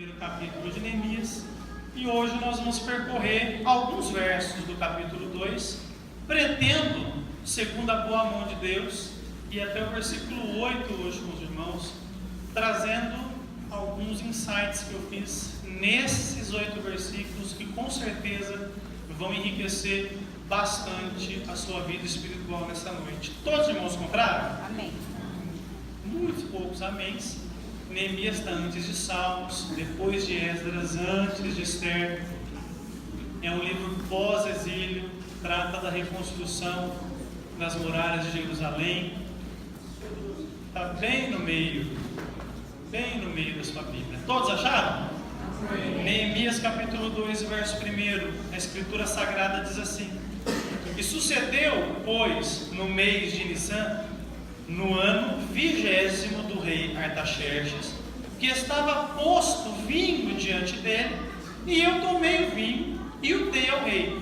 primeiro capítulo de Neemias, e hoje nós vamos percorrer alguns versos do capítulo 2. Pretendo, segundo a boa mão de Deus, e até o versículo 8 hoje com os irmãos, trazendo alguns insights que eu fiz nesses 8 versículos que com certeza vão enriquecer bastante a sua vida espiritual nessa noite. Todos os irmãos compraram? Amém. Muitos poucos améns. Neemias está antes de Salmos, depois de Esdras, antes de Esther. É um livro pós-exílio, trata da reconstrução das muralhas de Jerusalém. Está bem no meio da sua Bíblia. Todos acharam? Amém. Neemias capítulo 2, verso 1, a Escritura Sagrada diz assim: E sucedeu, pois, no mês de Nissan, no ano 20º do rei Artaxerxes, que estava posto vinho diante dele, e eu tomei o vinho e o dei ao rei.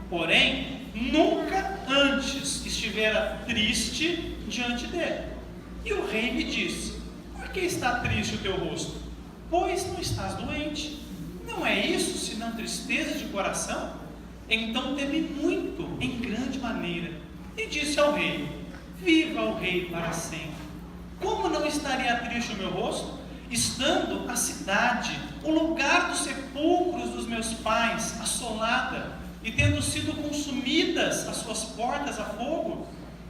Porém, nunca antes estivera triste diante dele. E o rei me disse: Por que está triste o teu rosto? Pois não estás doente. Não é isso, senão tristeza de coração? Então temi muito, em grande maneira, e disse ao rei: Viva o rei para sempre. Como não estaria triste o meu rosto, estando a cidade, o lugar dos sepulcros dos meus pais, assolada, e tendo sido consumidas as suas portas a fogo?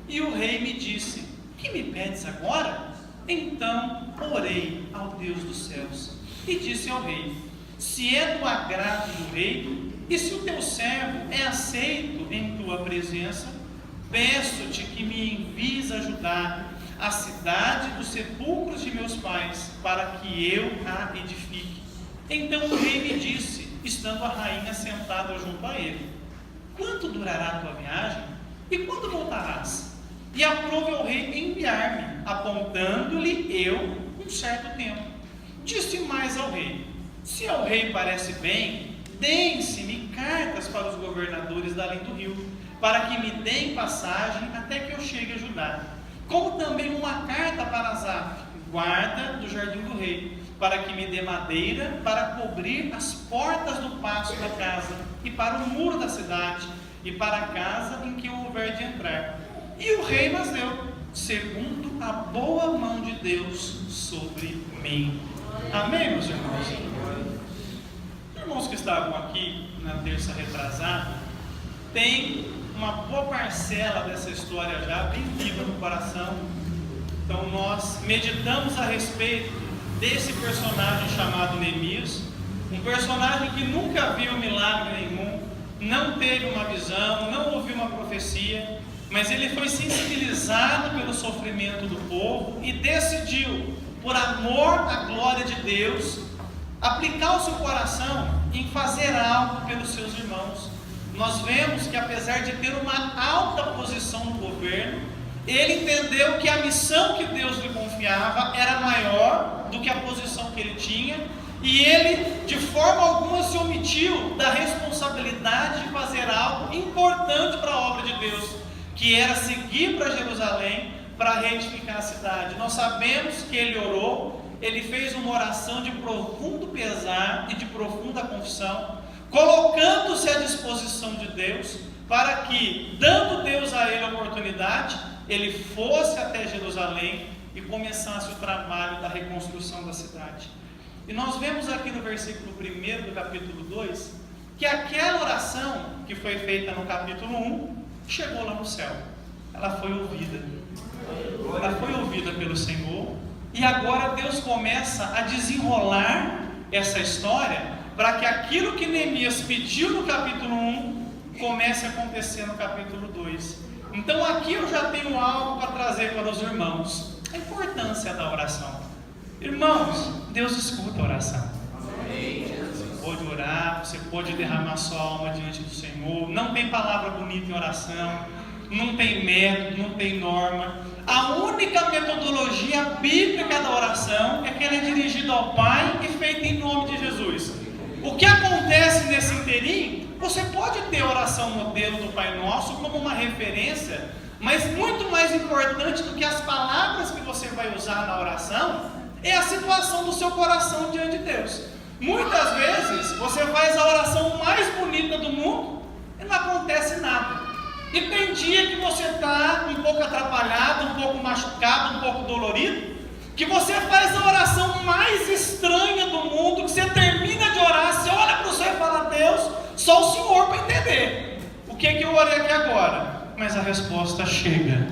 E o rei me disse: Que me pedes agora? Então orei ao Deus dos céus, e disse ao rei: Se é do agrado do rei, e se o teu servo é aceito em tua presença, peço-te que me envies ajudar a cidade dos sepulcros de meus pais, para que eu a edifique. Então o rei me disse, estando a rainha sentada junto a ele: Quanto durará a tua viagem? E quando voltarás? E aprove ao rei enviar-me, apontando-lhe eu um certo tempo. Disse mais ao rei: Se ao rei parece bem, deem-se-me cartas para os governadores da além do rio, para que me deem passagem até que eu chegue a Judá, como também uma carta para Asaf, guarda do jardim do rei, para que me dê madeira para cobrir as portas do pátio da casa, e para o muro da cidade, e para a casa em que eu houver de entrar. E o rei mas deu, segundo a boa mão de Deus sobre mim. Amém, meus irmãos? Os irmãos que estavam aqui na terça retrasada tem uma boa parcela dessa história já bem viva no coração. Então nós meditamos a respeito desse personagem chamado Neemias, um personagem que nunca viu milagre nenhum, não teve uma visão, não ouviu uma profecia, mas ele foi sensibilizado pelo sofrimento do povo e decidiu, por amor à glória de Deus, aplicar o seu coração em fazer algo pelos seus irmãos. Nós vemos que, apesar de ter uma alta posição no governo, ele entendeu que a missão que Deus lhe confiava era maior do que a posição que ele tinha, e ele, de forma alguma, se omitiu da responsabilidade de fazer algo importante para a obra de Deus, que era seguir para Jerusalém para reedificar a cidade. Nós sabemos que ele orou, ele fez uma oração de profundo pesar e de profunda confissão, colocando-se à disposição de Deus, para que, dando Deus a ele a oportunidade, ele fosse até Jerusalém e começasse o trabalho da reconstrução da cidade. E nós vemos aqui no versículo 1 do capítulo 2, que aquela oração que foi feita no capítulo 1, chegou lá no céu. Ela foi ouvida. Ela foi ouvida pelo Senhor, e agora Deus começa a desenrolar essa história, para que aquilo que Neemias pediu no capítulo 1 comece a acontecer no capítulo 2. Então aqui eu já tenho algo para trazer para os irmãos: a importância da oração. Irmãos, Deus escuta a oração. Você pode orar, você pode derramar sua alma diante do Senhor. Não tem palavra bonita em oração, não tem método, não tem norma. A única metodologia bíblica da oração é que ela é dirigida ao Pai e feita em nome de Jesus. O que acontece nesse inteirinho? Você pode ter a oração modelo do Pai Nosso como uma referência, mas muito mais importante do que as palavras que você vai usar na oração é a situação do seu coração diante de Deus. Muitas vezes você faz a oração mais bonita do mundo e não acontece nada. E tem dia que você está um pouco atrapalhado, um pouco machucado, um pouco dolorido, que você faz a oração mais estranha do mundo, que você termina de orar, você olha para o céu e fala: Deus, só o Senhor para entender o que eu orei aqui agora. Mas a resposta chega,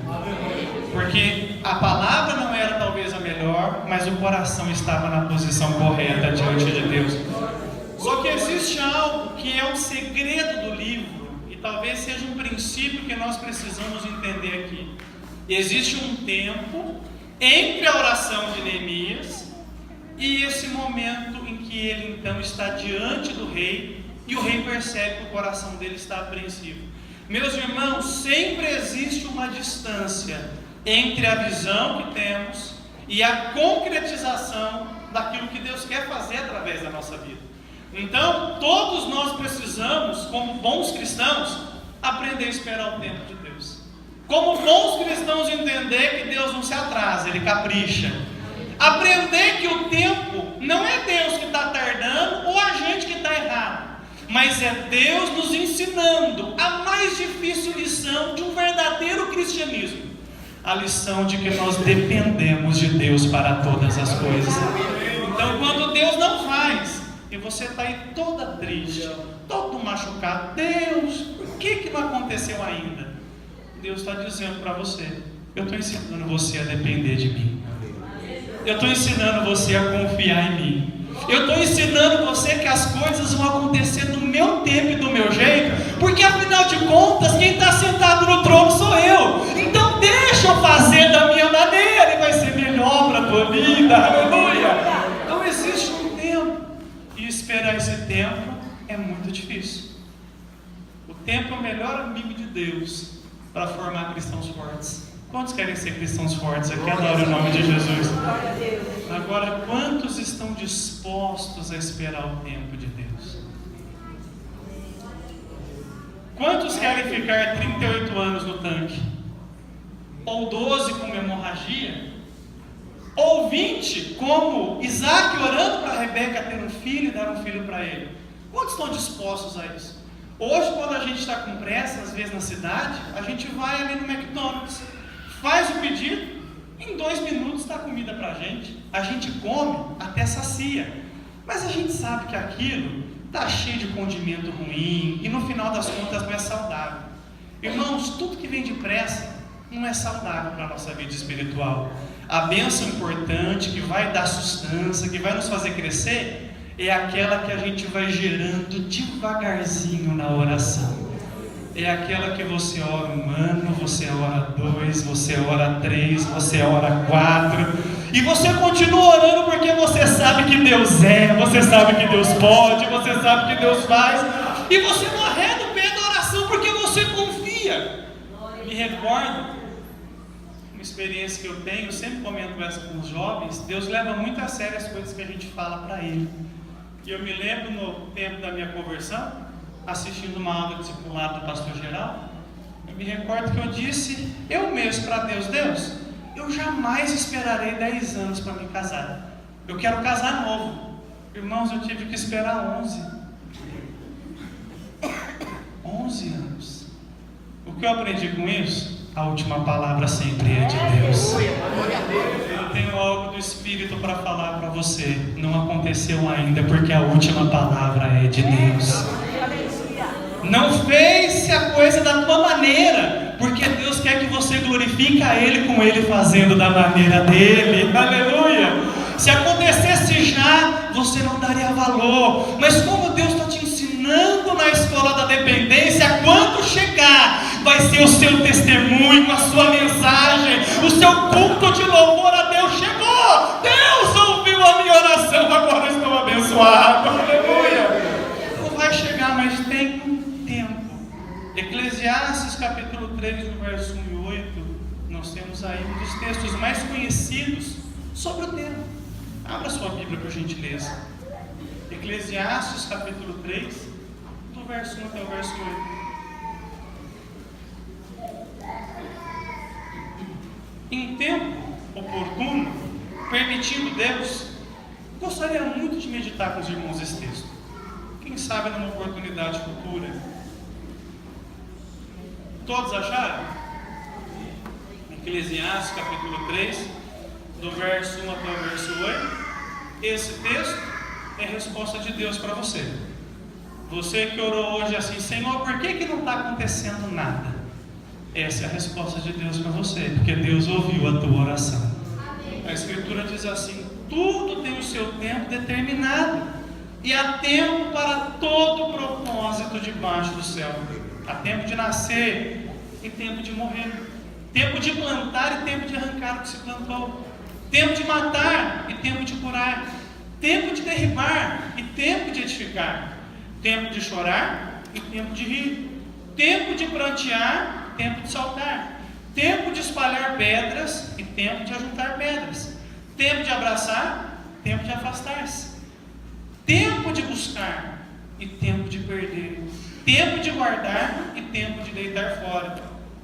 porque a palavra não era talvez a melhor, mas o coração estava na posição correta diante de Deus. Só que existe algo que é o segredo do livro, e talvez seja um princípio que nós precisamos entender aqui. Existe um tempo entre a oração de Neemias e esse momento em que ele então está diante do rei, e o rei percebe que o coração dele está apreensivo. Meus irmãos, sempre existe uma distância entre a visão que temos e a concretização daquilo que Deus quer fazer através da nossa vida. Então, todos nós precisamos, como bons cristãos, aprender a esperar o tempo de Deus. Como bons cristãos, entender que Deus não se atrasa, Ele capricha. Aprender que o tempo não é Deus que está tardando ou a gente que está errado, mas é Deus nos ensinando a mais difícil lição de um verdadeiro cristianismo: a lição de que nós dependemos de Deus para todas as coisas. Então, quando Deus não faz, e você está aí toda triste, todo machucado: Deus, por que não aconteceu ainda? Deus está dizendo para você: eu estou ensinando você a depender de mim. Eu estou ensinando você a confiar em mim. Eu estou ensinando você que as coisas vão acontecer do meu tempo e do meu jeito, porque afinal de contas, quem está sentado no trono sou eu. Então deixa eu fazer da minha maneira e vai ser melhor para a tua vida. Aleluia! Então existe um tempo, e esperar esse tempo é muito difícil. O tempo é o melhor amigo de Deus para formar cristãos fortes. Quantos querem ser cristãos fortes aqui? Adoro o nome de Jesus. Agora, quantos estão dispostos a esperar o tempo de Deus? Quantos querem ficar 38 anos no tanque? Ou 12 com hemorragia? Ou 20 como Isaac orando para Rebeca ter um filho e dar um filho para ele? Quantos estão dispostos a isso? Hoje, quando a gente está com pressa, às vezes na cidade, a gente vai ali no McDonald's, faz o pedido, em 2 minutos está a comida para a gente come até sacia, mas a gente sabe que aquilo está cheio de condimento ruim, e no final das contas não é saudável. Irmãos, tudo que vem depressa não é saudável para a nossa vida espiritual. A bênção importante, que vai dar sustância, que vai nos fazer crescer, é aquela que a gente vai gerando devagarzinho na oração. É aquela que você ora 1 ano, você ora 2, você ora 3, você ora 4, e você continua orando porque você sabe que Deus é, você sabe que Deus pode, você sabe que Deus faz, e você não arreda o pé da oração porque você confia. Me recordo uma experiência que eu tenho, eu sempre comento essa com os jovens. Deus leva muito a sério as coisas que a gente fala para Ele. E eu me lembro no tempo da minha conversão, assistindo uma aula de discipulado do pastor Geraldo, eu me recordo que eu disse, eu mesmo para Deus: Deus, eu jamais esperarei 10 anos para me casar, eu quero casar novo. Irmãos, eu tive que esperar 11 anos. O que eu aprendi com isso? A última palavra sempre é de Deus. Eu tenho algo do Espírito para falar para você. Não aconteceu ainda, porque a última palavra é de Deus. Não fez a coisa da tua maneira, porque Deus quer que você glorifique a Ele com Ele fazendo da maneira dEle. Aleluia! Se acontecesse já, você não daria valor, mas como Deus está te ensinando na escola da dependência, quando chegar, vai ser o seu testemunho, a sua mensagem, o seu culto de louvor a Deus. Chegou! Deus ouviu a minha oração, agora estou abençoado. Aleluia! Não vai chegar, mas tem um tempo. Eclesiastes capítulo 3, no verso 1 e 8, nós temos aí um dos textos mais conhecidos sobre o tempo. Abra sua Bíblia, por gentileza. Eclesiastes capítulo 3, do verso 1 até o verso 8. Em tempo oportuno, permitindo Deus, gostaria muito de meditar com os irmãos esse texto. Quem sabe numa oportunidade futura. Todos acharam? Eclesiastes capítulo 3, do verso 1 até o verso 8. Esse texto é a resposta de Deus para você. Você que orou hoje assim: Senhor, por que não está acontecendo nada? Essa é a resposta de Deus para você, porque Deus ouviu a tua oração. A Escritura diz assim: tudo tem o seu tempo determinado, e há tempo para todo propósito debaixo do céu. Há tempo de nascer e tempo de morrer, tempo de plantar e tempo de arrancar o que se plantou, tempo de matar e tempo de curar, tempo de derribar e tempo de edificar, tempo de chorar e tempo de rir, tempo de prantear, tempo de saltar, tempo de espalhar pedras e tempo de ajuntar pedras, tempo de abraçar, tempo de afastar-se, tempo de buscar e tempo de perder, tempo de guardar e tempo de deitar fora,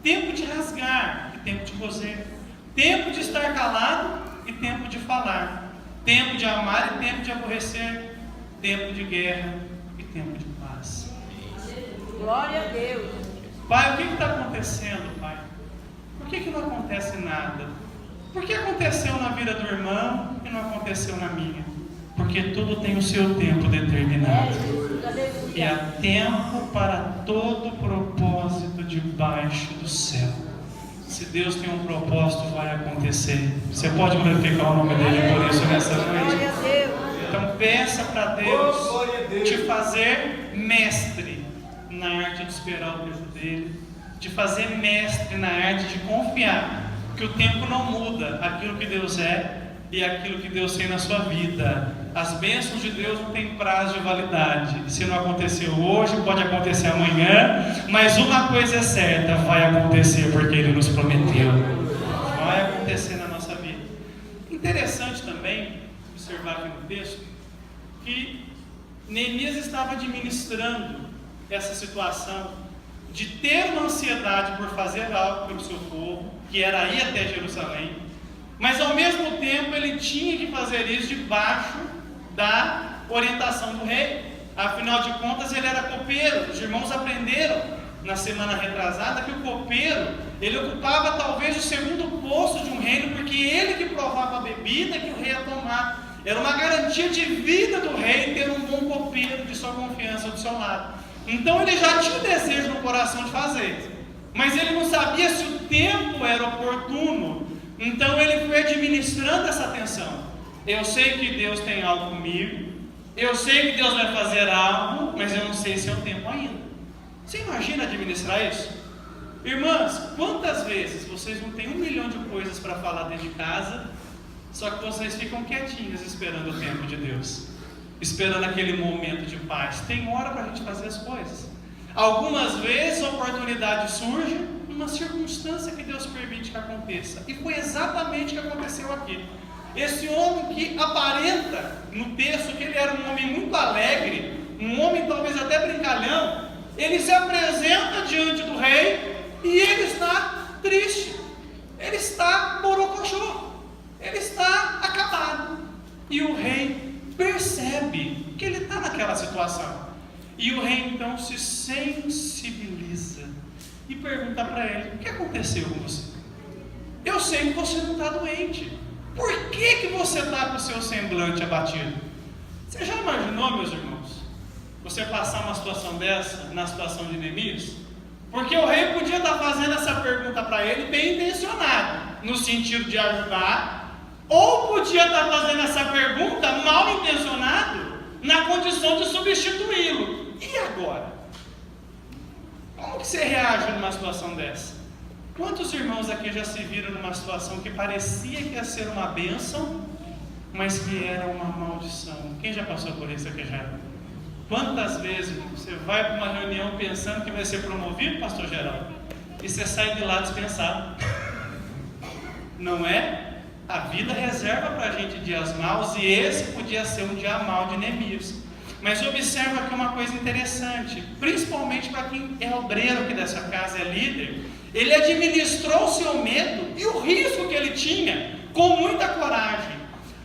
tempo de rasgar e tempo de coser, tempo de estar calado e tempo de falar, tempo de amar e tempo de aborrecer, tempo de guerra e tempo de paz. Glória a Deus. Pai, o que está acontecendo, Pai? Por que não acontece nada? Por que aconteceu na vida do irmão e não aconteceu na minha? Porque tudo tem o seu tempo determinado. E há tempo para todo propósito debaixo do céu. Se Deus tem um propósito, vai acontecer. Você pode glorificar o nome dele por isso nessa noite? Então peça para Deus te fazer mestre na arte de esperar o tempo dele, de fazer mestre na arte de confiar que o tempo não muda aquilo que Deus é e aquilo que Deus tem na sua vida. As bênçãos de Deus não têm prazo de validade. Se não aconteceu hoje, pode acontecer amanhã, mas uma coisa é certa: vai acontecer, porque Ele nos prometeu. Vai acontecer na nossa vida. Interessante também observar aqui no texto que Neemias estava administrando essa situação de ter uma ansiedade por fazer algo pelo seu povo, que era ir até Jerusalém, mas ao mesmo tempo ele tinha que fazer isso debaixo da orientação do rei. Afinal de contas, ele era copeiro. Os irmãos aprenderam na semana retrasada que o copeiro, ele ocupava talvez o segundo posto de um reino, porque ele que provava a bebida que o rei ia tomar. Era uma garantia de vida do rei ter um bom copeiro de sua confiança do seu lado. Então ele já tinha o desejo no coração de fazer, mas ele não sabia se o tempo era oportuno. Então ele foi administrando essa tensão. Eu sei que Deus tem algo comigo, eu sei que Deus vai fazer algo, mas eu não sei se é o tempo ainda. Você imagina administrar isso? Irmãs, quantas vezes vocês não têm 1 milhão de coisas para falar dentro de casa, só que vocês ficam quietinhos esperando o tempo de Deus, esperando aquele momento de paz? Tem hora para a gente fazer as coisas. Algumas vezes a oportunidade surge numa circunstância que Deus permite que aconteça, e foi exatamente o que aconteceu aqui. Esse homem que aparenta no texto que ele era um homem muito alegre, um homem talvez até brincalhão, ele se apresenta diante do rei e ele está triste, ele está borocochô, ele está acabado, e o rei percebe que ele está naquela situação, e o rei então se sensibiliza e pergunta para ele: o que aconteceu com você? Eu sei que você não está doente, por que você está com o seu semblante abatido? Você já imaginou, meus irmãos, você passar uma situação dessa, na situação de Neemias? Porque o rei podia estar fazendo essa pergunta para ele bem intencionado, no sentido de ajudar, ou podia estar fazendo essa pergunta mal intencionado, na condição de substituí-lo. E agora? Como que você reage numa situação dessa? Quantos irmãos aqui já se viram numa situação que parecia que ia ser uma bênção, mas que era uma maldição? Quem já passou por isso aqui já? Quantas vezes você vai para uma reunião pensando que vai ser promovido, pastor Geraldo, e você sai de lá dispensado? Não é? A vida reserva para a gente dias maus, e esse podia ser um dia mau de Neemias. Mas observa aqui uma coisa interessante, principalmente para quem é obreiro aqui dessa casa, é líder. Ele administrou o seu medo e o risco que ele tinha com muita coragem.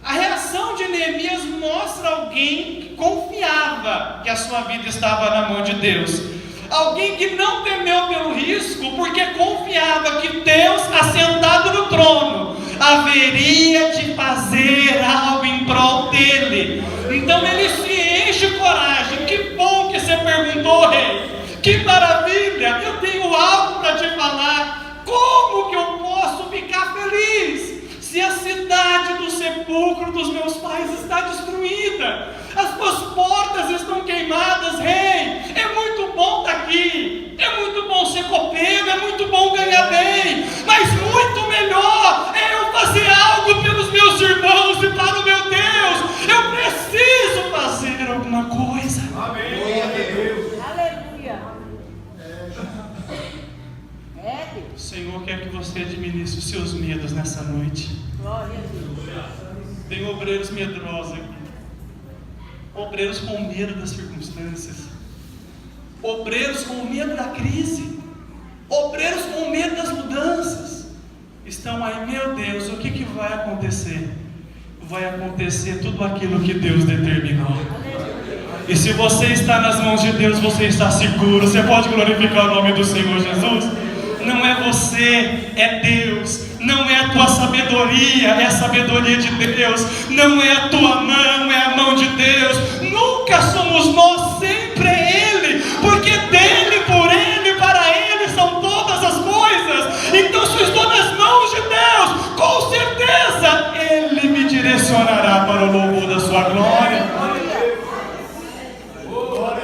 A reação de Neemias mostra alguém que confiava que a sua vida estava na mão de Deus. Alguém que não temeu pelo risco, porque confiava que Deus, assentado no trono, haveria de fazer algo em prol dele. Então ele se enche de coragem. Que bom que você perguntou, rei. Que maravilha, eu tenho algo para te falar. Como que eu posso ficar feliz se a cidade do sepulcro dos meus pais está destruída? As tuas portas estão queimadas, rei. É muito bom estar aqui, é muito bom ser copeiro, é muito bom ganhar bem, mas muito melhor é eu fazer algo pelos meus irmãos e para o meu Deus. Eu preciso fazer alguma coisa. Amém. Glória a Deus. Aleluia. O Senhor quer que você administre os seus medos nessa noite. Glória a Deus. Tem obreiros medrosos aqui, obreiros com medo das circunstâncias, obreiros com medo da crise, obreiros com medo das mudanças. Estão aí, meu Deus, o que vai acontecer? Vai acontecer tudo aquilo que Deus determinou. E se você está nas mãos de Deus, você está seguro. Você pode glorificar o nome do Senhor Jesus. Não é você, é Deus. Não é a tua sabedoria, é a sabedoria de Deus. Não é a tua mão, é a mão de Deus. Nunca somos nós, sempre é Ele. Porque dele, por Ele, para Ele são todas as coisas. Então se eu estou nas mãos de Deus, com certeza Ele me direcionará para o louvor da sua glória.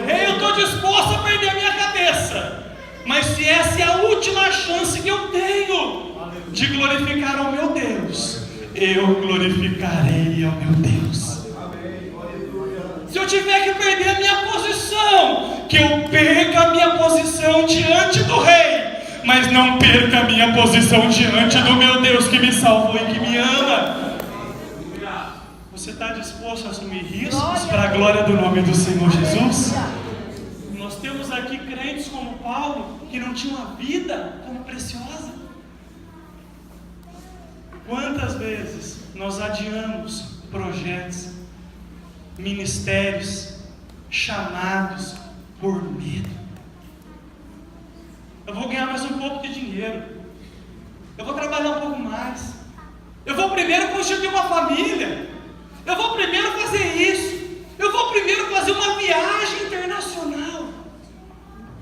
Eu estou disposto a perder a minha cabeça, mas se essa é a última chance que eu tenho de glorificar ao meu Deus, eu glorificarei ao meu Deus. Se eu tiver que perder a minha posição, que eu perca a minha posição diante do rei, mas não perca a minha posição diante do meu Deus que me salvou e que me ama. Você está disposto a assumir riscos para a glória do nome do Senhor Jesus? Nós temos aqui crentes como Paulo, que não tinham a vida como preciosa. Quantas vezes nós adiamos projetos, ministérios, chamados por medo? Eu vou ganhar mais um pouco de dinheiro, eu vou trabalhar um pouco mais, eu vou primeiro constituir uma família, eu vou primeiro fazer isso, eu vou primeiro fazer uma viagem internacional.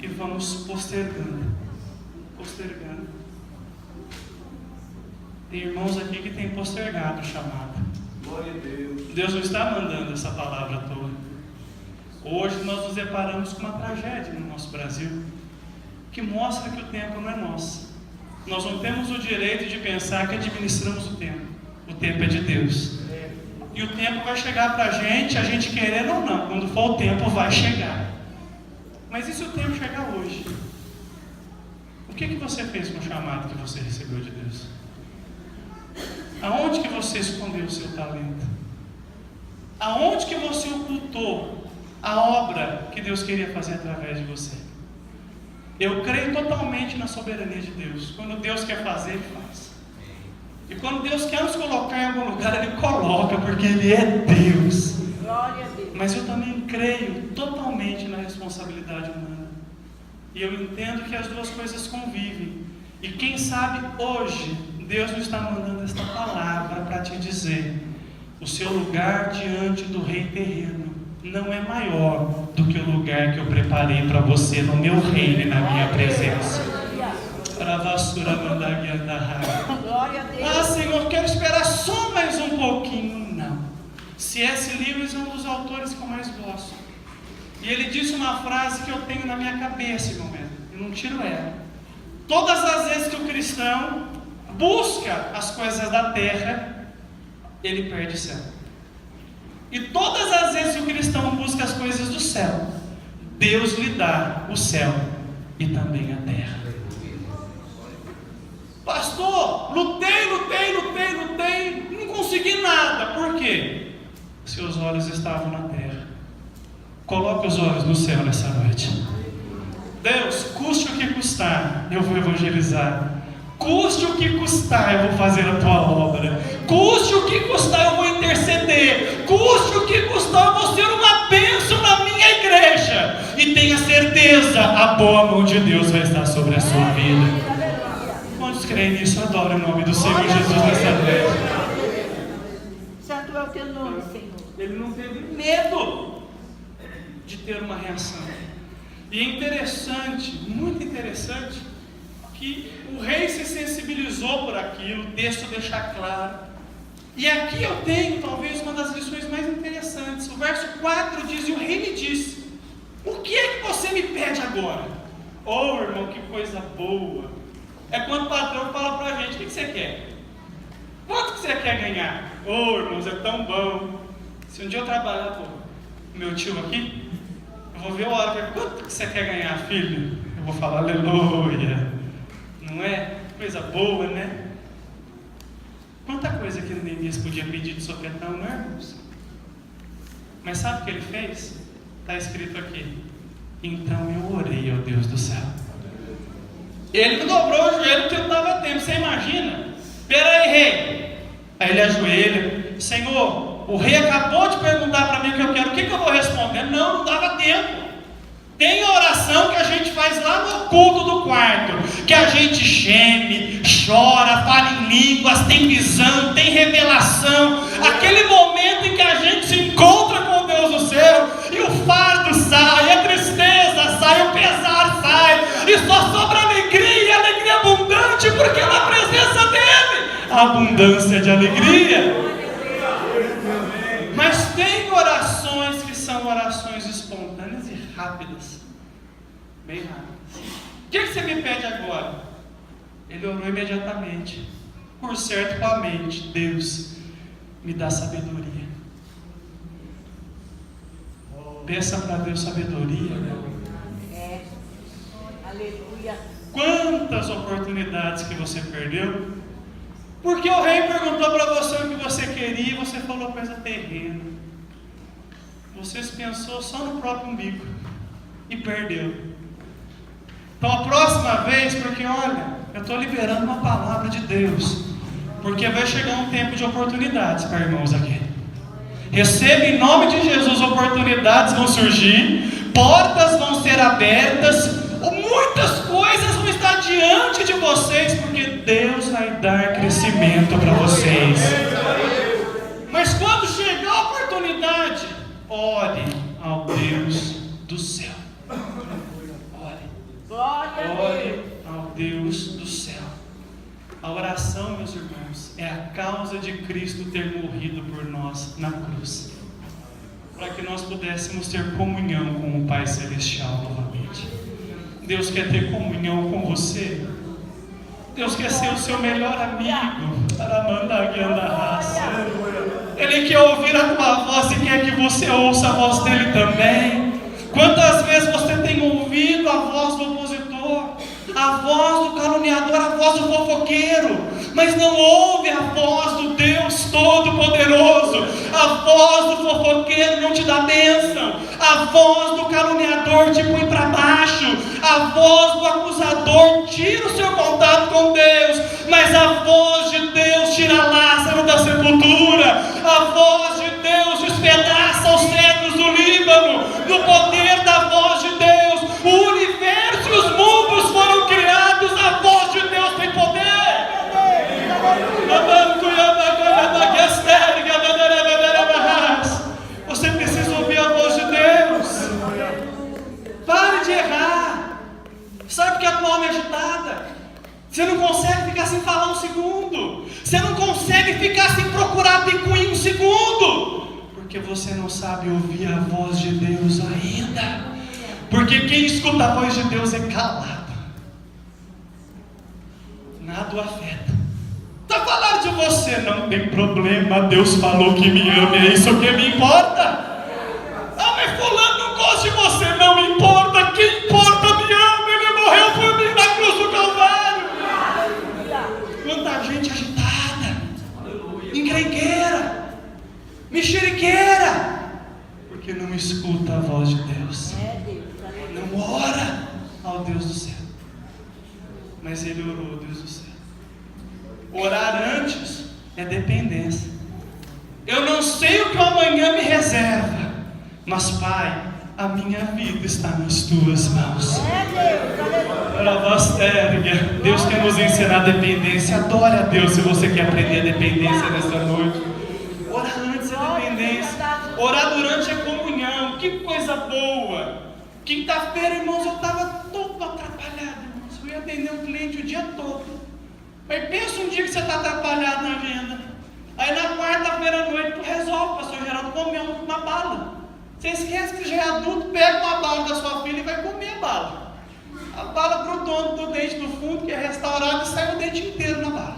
E vamos postergando. Tem irmãos aqui que têm postergado o chamado. Glória a Deus. Deus não está mandando essa palavra à toa. Hoje nós nos deparamos com uma tragédia no nosso Brasil, que mostra que o tempo não é nosso. Nós não temos o direito de pensar que administramos o tempo. O tempo é de Deus. E o tempo vai chegar para a gente querendo ou não. Quando for o tempo, vai chegar. Mas e se o tempo chegar hoje? O que você fez com o chamado que você recebeu de Deus? Aonde que você escondeu o seu talento? Aonde que você ocultou a obra que Deus queria fazer através de você? Eu creio totalmente na soberania de Deus. Quando Deus quer fazer, Ele faz. E quando Deus quer nos colocar em algum lugar, Ele coloca, porque Ele é Deus. Glória a Deus. Mas eu também creio totalmente na responsabilidade humana. E eu entendo que as duas coisas convivem. E quem sabe hoje, Deus nos está mandando esta palavra para te dizer: o seu lugar diante do Rei terreno não é maior do que o lugar que eu preparei para você no meu reino e na minha presença. Glória a Deus. Ah, Senhor, quero esperar só mais um pouquinho. Não. C.S. Lewis é um dos autores que eu mais gosto. E ele disse uma frase que eu tenho na minha cabeça, irmão, eu não tiro ela. Todas as vezes que o cristão busca as coisas da terra, ele perde o céu. E todas as vezes que o cristão busca as coisas do céu, Deus lhe dá o céu e também a terra. Pastor, lutei, não consegui nada. Por quê? Seus olhos estavam na terra. Coloque os olhos no céu nessa noite. Deus, custe o que custar, eu vou evangelizar. Custe o que custar, eu vou fazer a tua obra. Custe o que custar, eu vou interceder interceder, custe o que custar, eu vou ser uma bênção na minha igreja. E tenha certeza, a boa mão de Deus vai estar sobre a sua vida. Quantos creem nisso? Adoro o nome do Senhor Jesus nessa noite. Santo é o teu nome, Senhor. Ele não teve medo de ter uma reação. E é interessante, muito interessante, que o rei se sensibilizou por aquilo, o texto deixa claro. E aqui eu tenho talvez uma das lições mais interessantes. O verso 4 diz: e o rei me disse: o que é que você me pede agora? Oh, irmão, que coisa boa. É quando o patrão fala pra gente: o que você quer? Quanto que você quer ganhar? Oh, irmãos, é tão bom. Se um dia eu trabalhar com meu tio aqui, eu vou ver a hora, quanto que você quer ganhar, filho? Eu vou falar aleluia. Não é? Coisa boa, né? Quanta coisa que Neemias podia pedir de sopetão, não é, irmãos? Mas sabe o que ele fez? Está escrito aqui: então eu orei ao Deus do céu. Ele não dobrou o joelho porque não dava tempo. Você imagina? Peraí, rei. Aí ele ajoelha: Senhor, o rei acabou de perguntar para mim o que eu quero, o que eu vou responder? Não dava tempo. Tem a oração que a gente faz lá no culto do quarto, que a gente geme, chora, fala em línguas, tem visão, tem revelação, aquele momento em que a gente se encontra com Deus do céu, e o fardo sai, a tristeza sai, o pesar sai, e só sobra alegria, alegria abundante, porque na presença dele, a abundância de alegria. Mas tem orações que são orações espontâneas e rápidas, bem rápidas. O que você me pede agora? Ele orou imediatamente, por certo com a mente: Deus, me dá sabedoria. Peça para Deus sabedoria. É. Aleluia. Quantas oportunidades que você perdeu, porque o rei perguntou para você o que você queria e você falou coisa terrena. Você pensou só no próprio umbigo e perdeu. Então a próxima vez, porque olha, eu estou liberando uma palavra de Deus, porque vai chegar um tempo de oportunidades para irmãos aqui. Receba em nome de Jesus, oportunidades vão surgir, portas vão ser abertas, muitas coisas vão estar diante de vocês, porque Deus vai dar crescimento para vocês. Mas quando chegar a oportunidade, ore ao Deus do céu. Ore ao Deus do céu. A oração, meus irmãos, é a causa de Cristo ter morrido por nós na cruz, para que nós pudéssemos ter comunhão com o Pai Celestial novamente. Deus quer ter comunhão com você. Deus quer ser o seu melhor amigo para mandar guiando a raça. Ele quer ouvir a tua voz e quer que você ouça a voz dele também. Quantas vezes você tem ouvido a voz do opositor, a voz do caluniador, a voz do fofoqueiro, mas não ouve a voz do Deus Todo-Poderoso? A voz do fofoqueiro não te dá bênção, a voz do caluniador te põe para baixo, a voz do acusador tira o seu contato com Deus, mas a voz de Deus tira Lázaro da sepultura, a voz de Deus despedaça os cedros do Líbano. No poder da voz de Deus, o universo e os mundos foram criados, a voz de Deus tem poder. Você precisa ouvir a voz de Deus. Pare de errar. Sabe que a tua alma é agitada? Você não consegue ficar sem falar um segundo. Você não consegue ficar sem procurar picuinho um segundo, porque você não sabe ouvir a voz de Deus ainda. Porque quem escuta a voz de Deus é calado. Nada o afeta. Está falando de você, não tem problema. Deus falou que me ama, é isso que me importa. Ah, mas fulano não gosta de você, não me importa. Quem importa me ama, ele morreu por mim na cruz do Calvário. Quanta gente agitada, encrenqueira, mexeriqueira, porque não escuta a voz de Deus, não ora ao Deus do céu. Mas ele orou ao Deus do céu. Orar antes é dependência. Eu não sei o que o amanhã me reserva, mas Pai, a minha vida está nas tuas mãos. Deus quer nos ensinar a dependência. Adore a Deus se você quer aprender a dependência nessa noite. Orar antes é dependência. Orar durante a comunhão. Que coisa boa. Quinta-feira, irmãos, eu estava todo atrapalhado, irmãos. Eu ia atender um cliente o dia todo. Mas pensa um dia que você está atrapalhado na agenda. Aí na quarta-feira à noite tu resolve, pastor Geraldo, comer uma bala. Você esquece que já é adulto, pega uma bala da sua filha e vai comer a bala. A bala grudou do dente do fundo, que é restaurado, e sai o dente inteiro na bala.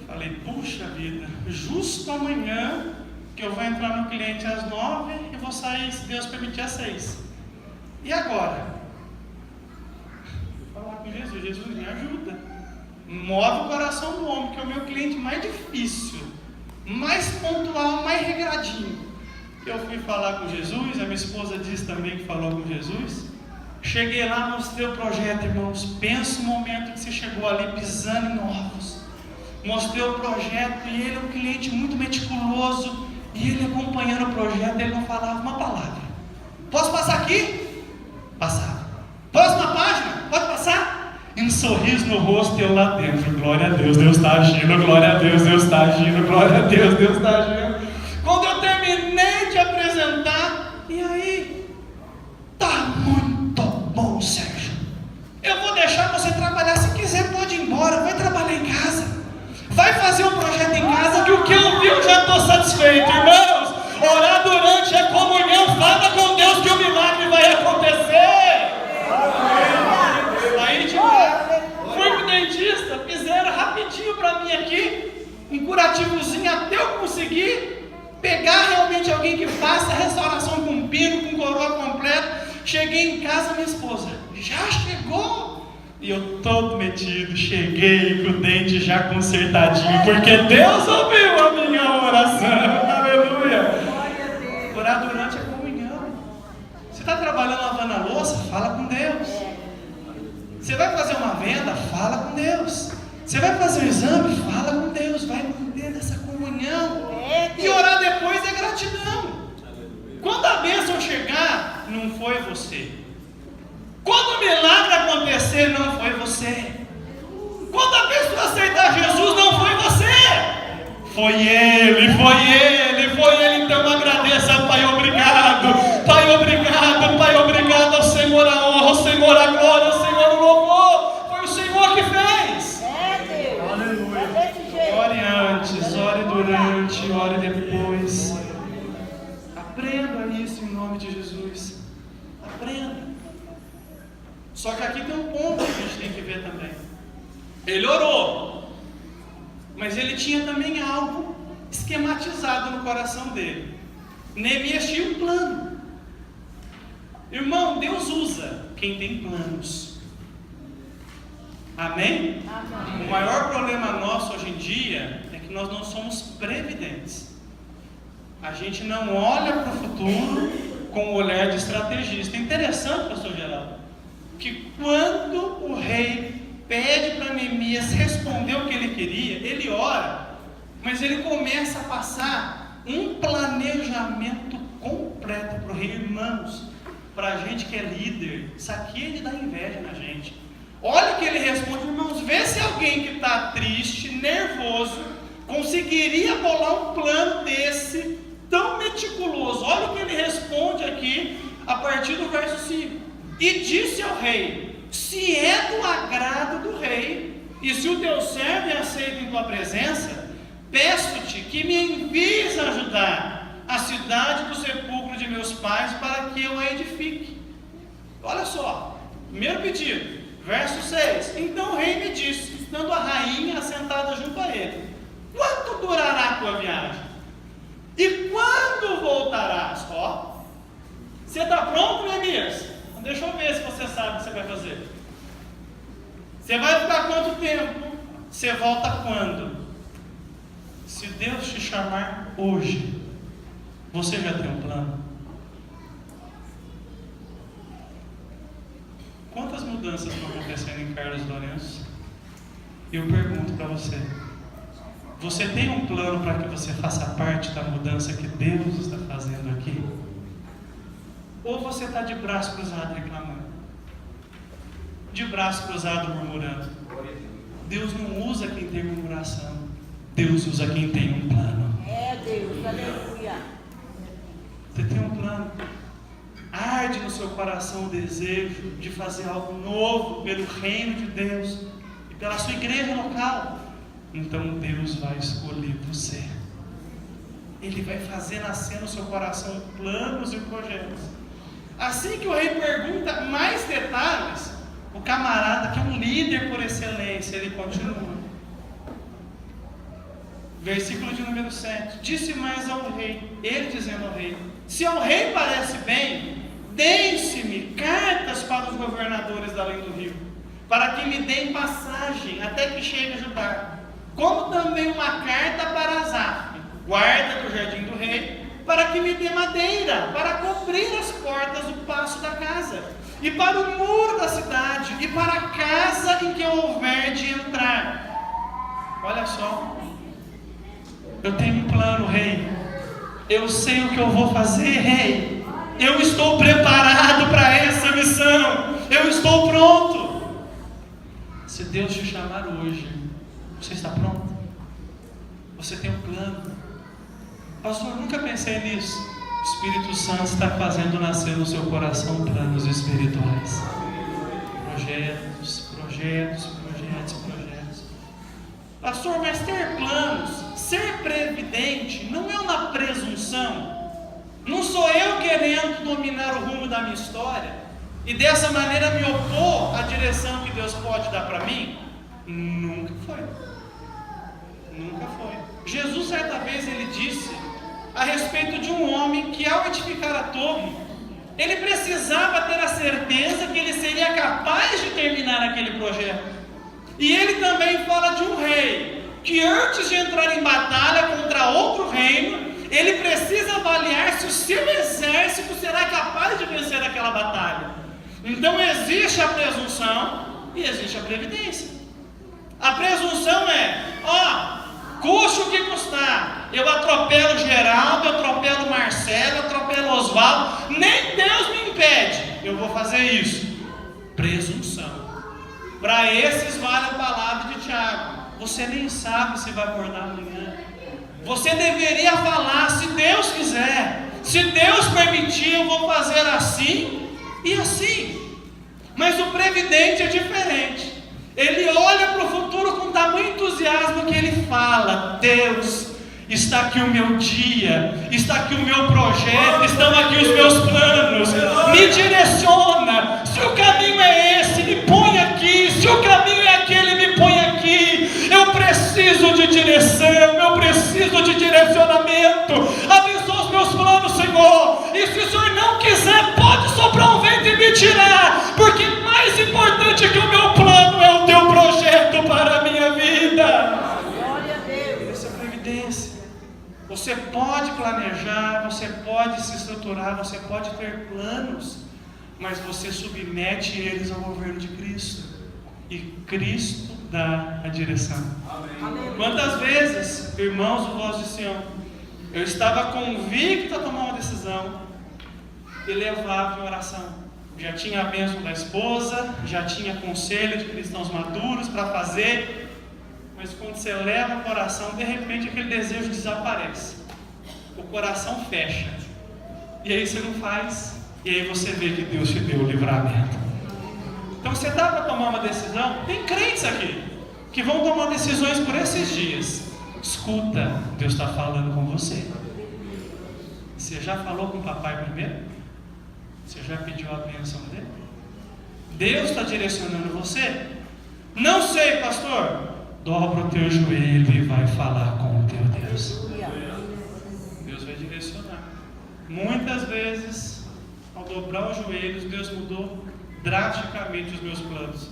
Falei, puxa vida, justo amanhã, que eu vou entrar no cliente às 9 e vou sair, se Deus permitir, às 6. E agora? Vou falar com Jesus, Jesus me ajuda. Move o coração do homem, que é o meu cliente mais difícil, mais pontual, mais regradinho. Eu fui falar com Jesus, a minha esposa disse também que falou com Jesus. Cheguei lá, mostrei o projeto, irmãos. Pensa o momento que você chegou ali pisando em ovos. Mostrei o projeto e ele é um cliente muito meticuloso. E ele acompanhando o projeto, ele não falava uma palavra. Posso passar aqui? Passava. Próxima página? Pode passar? E um sorriso no rosto e eu lá dentro. Glória a Deus, Deus está agindo. Glória a Deus, Deus está agindo. Glória a Deus, Deus está agindo. Quando eu terminei de apresentar, e aí? Tá muito bom, Sérgio. Eu vou deixar você trabalhar. Se quiser, pode ir embora. Vai trabalhar em casa. Vai fazer um projeto em casa, que o que eu vi eu já estou satisfeito. Irmãos, orar durante a comunhão, fala com Deus que o milagre vai acontecer. Aí de lá, fui pro dentista, fizeram rapidinho para mim aqui, um curativozinho até eu conseguir pegar realmente alguém que faça a restauração com pino, com coroa completa. Cheguei em casa, minha esposa, já chegou? E eu todo metido, cheguei com o dente já consertadinho, porque Deus ouviu a minha oração. Aleluia. Orar durante a comunhão. Você está trabalhando lavando a louça? Fala com Deus. Você vai fazer uma venda? Fala com Deus. Você vai fazer um exame? Fala com Deus. Vai manter nessa comunhão. E orar depois é gratidão. Quando a bênção chegar, não foi você. Quando o milagre acontecer, não foi você. Quando a pessoa aceitar Jesus, não foi você. Foi Ele, foi Ele, foi Ele. Então agradeça, Pai, obrigado. Pai, obrigado, Pai, obrigado. Ao Senhor a honra, ao Senhor a glória, ao Senhor o louvor. Foi o Senhor que fez. Aleluia. Ore antes, ore durante, ore depois. Aprenda isso em nome de Jesus. Aprenda. Só que aqui tem um ponto que a gente tem que ver também. Ele orou, mas ele tinha também algo esquematizado no coração dele. Neemias tinha um plano. Irmão, Deus usa quem tem planos. Amém? Amém. O maior problema nosso hoje em dia é que nós não somos previdentes. A gente não olha para o futuro com o olhar de estrategista. É interessante, pastor Geraldo, que quando o rei pede para Neemias responder o que ele queria, ele ora, mas ele começa a passar um planejamento completo para o rei. Irmãos, para a gente que é líder, isso aqui é de dar inveja na gente. Olha o que ele responde, irmãos, vê se alguém que está triste, nervoso, conseguiria bolar um plano desse, tão meticuloso. Olha o que ele responde aqui, a partir do verso 5. E disse ao rei: se é do agrado do rei, e se o teu servo é aceito em tua presença, peço-te que me envies a ajudar a cidade do sepulcro de meus pais, para que eu a edifique. Olha só, primeiro pedido, verso 6. Então o rei me disse, estando a rainha assentada junto a ele: quanto durará a tua viagem? E quando voltarás? Ó, você está pronto, Neemias? Deixa eu ver se você sabe o que você vai fazer. Você vai ficar quanto tempo? Você volta quando? Se Deus te chamar hoje, você já tem um plano? Quantas mudanças estão acontecendo em Carlos Lourenço? Eu pergunto para você: Você tem um plano para que você faça parte da mudança que Deus está fazendo aqui? Ou você está de braço cruzado reclamando? De braço cruzado murmurando? Deus não usa quem tem murmuração. Deus usa quem tem um plano. É Deus, aleluia. Você tem um plano. Arde no seu coração o desejo de fazer algo novo pelo reino de Deus e pela sua igreja local. Então Deus vai escolher você. Ele vai fazer nascer no seu coração planos e projetos. Assim que o rei pergunta mais detalhes, o camarada, que é um líder por excelência, ele continua. Versículo de número 7. Disse mais ao rei, ele dizendo ao rei: se ao rei parece bem, deem-se-me cartas para os governadores da além do rio, para que me deem passagem até que chegue a Judá, como também uma carta para Asaf, guarda do jardim do rei, para que me dê madeira, para cobrir as portas do paço da casa, e para o muro da cidade, e para a casa em que eu houver de entrar. Olha só, eu tenho um plano, rei. Eu sei o que eu vou fazer, rei. Eu estou preparado para essa missão. Eu estou pronto. Se Deus te chamar hoje, você está pronto? Você tem um plano? Pastor, eu nunca pensei nisso. O Espírito Santo está fazendo nascer no seu coração planos espirituais. Projetos. Pastor, mas ter planos, ser previdente, não é uma presunção. Não sou eu querendo dominar o rumo da minha história e dessa maneira me opor à direção que Deus pode dar para mim. Nunca foi. Jesus, certa vez, ele disse a respeito de um homem que, ao edificar a torre, ele precisava ter a certeza que ele seria capaz de terminar aquele projeto. E ele também fala de um rei que, antes de entrar em batalha contra outro reino, ele precisa avaliar se o seu exército será capaz de vencer aquela batalha. Então existe a presunção e existe a previdência. A presunção é, custe o que custar, eu atropelo Geraldo, eu atropelo Marcelo, eu atropelo Osvaldo, nem Deus me impede, eu vou fazer isso. Presunção. Para esses vale a palavra de Tiago: você nem sabe se vai acordar amanhã. Você deveria falar: se Deus quiser, se Deus permitir, eu vou fazer assim e assim. Mas o previdente é diferente. Ele olha para o futuro com tamanho entusiasmo que ele fala: Deus, está aqui o meu dia, está aqui o meu projeto, estão aqui os meus planos, me direciona. Se o caminho é esse, me põe aqui. Se o caminho é aquele, me põe aqui. Eu preciso de direção, eu preciso de direcionamento. Abençoa os meus planos, Senhor. E se o Senhor não quiser, pode soprar um vento e me tirar, porque mais importante que o meu plano é o teu projeto para a minha vida. Glória a Deus. Essa é a previdência. Você pode planejar, você pode se estruturar, você pode ter planos, mas você submete eles ao governo de Cristo, e Cristo dá a direção. Amém. Quantas vezes, irmãos do Voz de Sião, eu estava convicto a tomar uma decisão e levava em oração. Já tinha a bênção da esposa, já tinha conselho de cristãos maduros para fazer, mas quando você leva o coração, de repente aquele desejo desaparece, o coração fecha, e aí você não faz, e aí você vê que Deus te deu o livramento. Então você dá para tomar uma decisão. Tem crentes aqui que vão tomar decisões por esses dias. Escuta, Deus está falando com você. Você já falou com o papai primeiro? Você já pediu a bênção dele? Deus está direcionando você? Não sei, pastor. Dobra o teu joelho e vai falar com o teu Deus. Deus vai direcionar. Muitas vezes, ao dobrar os joelhos, Deus mudou drasticamente os meus planos.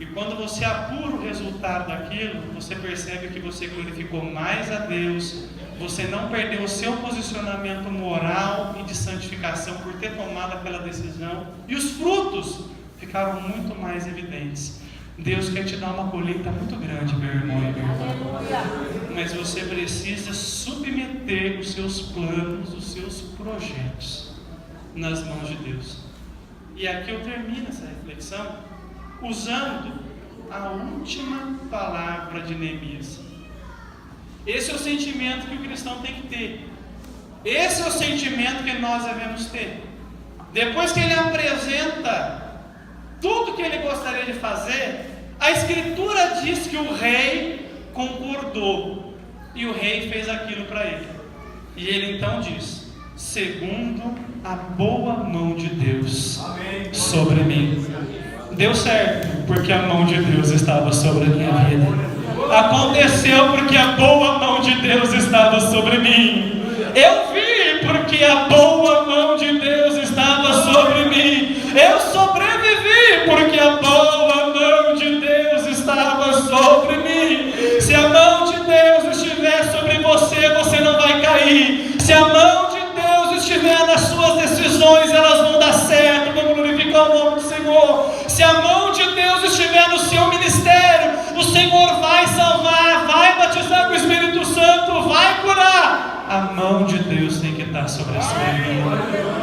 E quando você apura o resultado daquilo, você percebe que você glorificou mais a Deus, você não perdeu o seu posicionamento moral e de santificação por ter tomado aquela decisão, e os frutos ficaram muito mais evidentes. Deus quer te dar uma colheita muito grande, meu irmão e minha irmã. Aleluia. Mas você precisa submeter os seus planos, os seus projetos nas mãos de Deus. E aqui eu termino essa reflexão usando a última palavra de Neemias. Esse é o sentimento que o cristão tem que ter. Esse é o sentimento que nós devemos ter. Depois que ele apresenta tudo que ele gostaria de fazer, a Escritura diz que o rei concordou. E o rei fez aquilo para ele. E ele então diz: segundo a boa mão de Deus sobre mim. Deu certo, porque a mão de Deus estava sobre a minha vida. Aconteceu porque a boa mão de Deus estava sobre mim. Eu vi porque a boa mão de Deus estava sobre mim. Eu sobrevivi porque a boa mão de Deus estava sobre mim. Se a mão de Deus estiver sobre você, você não vai cair. Se a mão de Deus estiver nas suas decisões, elas vão dar certo. Vamos glorificar o nome do Senhor. Se a mão de Deus estiver no seu ministério, o Senhor vai salvar, vai batizar com o Espírito Santo, vai curar. A mão de Deus tem que estar sobre a sua vida.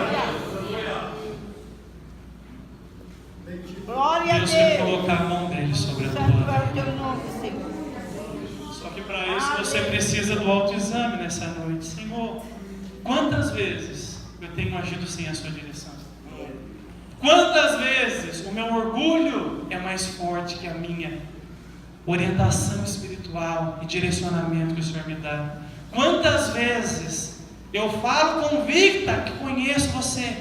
Glória a Deus quer Deus. colocar a mão dele sobre a tua Santo é o vida. teu nome, Senhor. Só que para isso você precisa do autoexame nessa noite. Senhor, quantas vezes eu tenho agido sem a sua direção? Quantas vezes o meu orgulho é mais forte que a minha orientação espiritual e direcionamento que o Senhor me dá? Quantas vezes eu falo convicta que conheço você,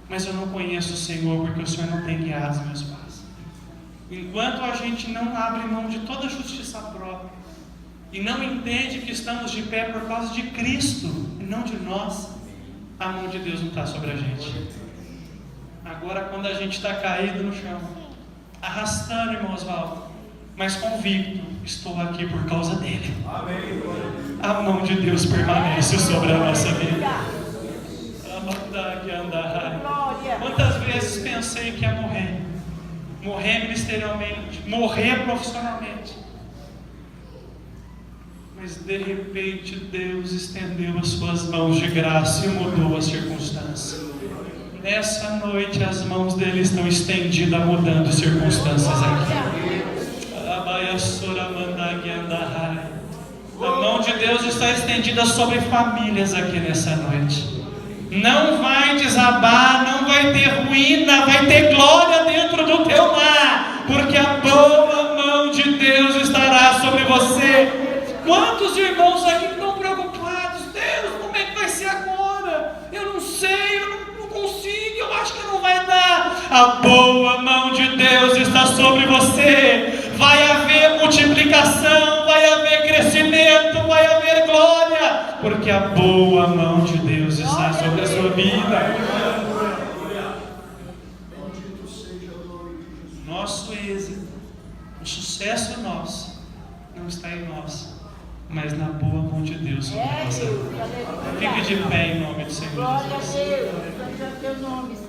mas eu não conheço o Senhor, porque o Senhor não tem guiado os meus passos? Enquanto a gente não abre mão de toda a justiça própria e não entende que estamos de pé por causa de Cristo e não de nós, a mão de Deus não está sobre a gente. Agora, quando a gente está caído no chão, arrastando, irmão Oswaldo, mas convicto, estou aqui por causa dele. Amém. A mão de Deus permanece sobre a nossa vida. Glória. Quantas vezes pensei que ia morrer? Morrer ministerialmente, morrer profissionalmente. Mas de repente Deus estendeu as suas mãos de graça e mudou a circunstância. Nessa noite as mãos dele estão estendidas, mudando circunstâncias aqui. A mão de Deus está estendida sobre famílias aqui nessa noite. Não vai desabar, não vai ter ruína, vai ter glória dentro do teu lar, porque a boa mão de Deus estará sobre você. Quantos irmãos aqui estão preocupados? Deus, como é que vai ser agora? Eu não sei, eu não consigo, eu acho que não vai dar. A boa mão de Deus está sobre você. Vai haver multiplicação, vai haver crescimento, vai haver glória, porque a boa mão de Deus está sobre a sua vida. Nosso êxito, o sucesso nosso, não está em nós, mas na boa mão de Deus sobre a nossa vida. Fique de pé em nome do Senhor Glória a Jesus. Deus. Santo é o teu nome, Senhor.